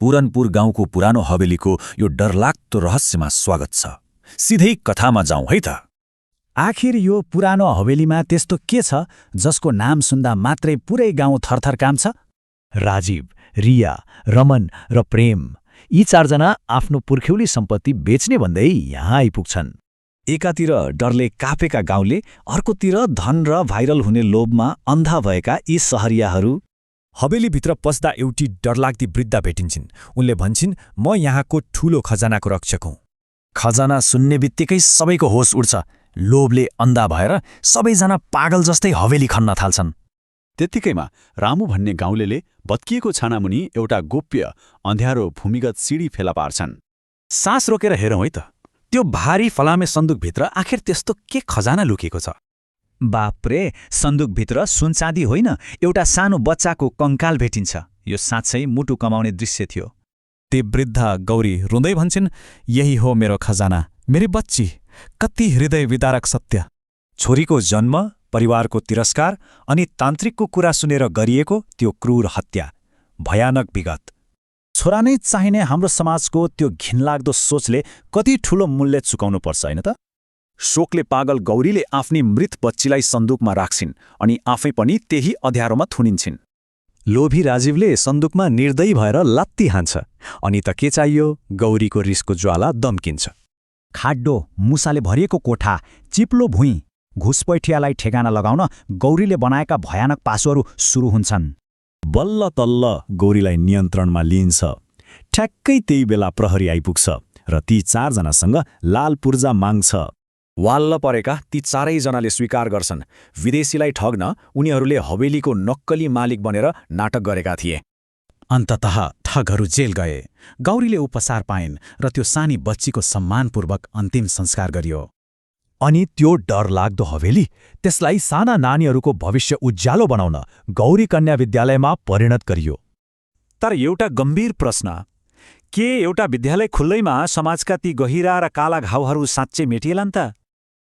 पुरनपुर गाउँको पुरानो हवेलीको यो डरलाग्दो रहस्यमा स्वागत छ। सिधै कथामा जाउँ है त। आखिर यो पुरानो हवेलीमा त्यस्तो के छ जसको नाम सुन्दा मात्रै पुरै गाउँ थरथर काम्छ? राजीव, रिया, रमन र प्रेम यी चारजना आफ्नो पुर्ख्यौली सम्पत्ति बेच्ने भन्दै यहाँ आइपुग्छन्। एकातिर डरले कापेका गाउँले, अर्कोतिर धन र भाइरल हुने लोभमा अन्धा भएका यी सहरियाहरू। हवेलीभित्र पस्दा एउटी डरलाग्दी वृद्धा भेटिन्छन्। उनले भन्छन्, म यहाँको ठूलो खजानाको रक्षक हुँ। खजाना सुन्ने बित्तिकै सबैको होस उड्छ। लोभले अन्धा भएर सबैजना पागल जस्तै हवेली खन्न थाल्छन्। त्यत्तिकैमा रामु भन्ने गाउँलेले भत्किएको छानामुनि एउटा गोप्य अँध्यारो भूमिगत सिडी फेला पार्छन्। सास रोकेर हेरौँ है त, त्यो भारी फलामे सन्दुकभित्र आखिर त्यस्तो के खजाना लुकेको छ? बाप्रे, सन्दुकभित्र सुनचाँदी होइन, एउटा सानो बच्चाको कङ्काल भेटिन्छ। यो साँच्चै मुटु कमाउने दृश्य थियो। ती वृद्धा गौरी रुँदै भन्छन्, यही हो मेरो खजाना, मेरी बच्ची। कति हृदय विदारक सत्य। छोरीको जन्म, परिवारको तिरस्कार अनि तान्त्रिकको कुरा सुनेर गरिएको त्यो क्रूर हत्या, भयानक विगत। छोरा नै चाहिने हाम्रो समाजको त्यो घिनलाग्दो सोचले कति ठूलो मूल्य चुकाउनु पर्छ होइन त? शोकले पागल गौरीले आफ्नी मृत बच्चीलाई सन्दुकमा राख्छिन् अनि आफै पनि त्यही अँध्यारोमा थुनिन्छिन्। लोभी राजीवले सन्दुकमा निर्दयी भएर लात्ती हान्छ। अनि त के चाहियो, गौरीको रिसको ज्वाला दम्किन्छ। खाड्डो, मुसाले भरिएको कोठा, चिप्लो भुइँ, घुसपैठियालाई ठेगाना लगाउन गौरीले बनाएका भयानक पासोहरू सुरु हुन्छन्। बल्ल तल्ल गौरीलाई नियन्त्रणमा लिइन्छ। ठ्याक्कै त्यही बेला प्रहरी आइपुग्छ र ती चारजनासँग लाल पूर्जा माग्छ। वाल्ल परेका ती चारैजनाले स्वीकार गर्छन्, विदेशीलाई ठग्न उनीहरूले हवेलीको नक्कली मालिक बनेर नाटक गरेका थिए। अन्ततः ठगहरू जेल गए। गौरीले उपचार पाइन् र त्यो सानी बच्चीको सम्मानपूर्वक अन्तिम संस्कार गरियो। अनि त्यो डरलाग्दो हवेली, त्यसलाई साना नानीहरूको भविष्य उज्यालो बनाउन गौरी कन्या विद्यालयमा परिणत गरियो। तर एउटा गम्भीर प्रश्न, के एउटा विद्यालय खुल्दैमा समाजका ती गहिरा र काला घाउहरू साँच्चै मेटिएलान् त?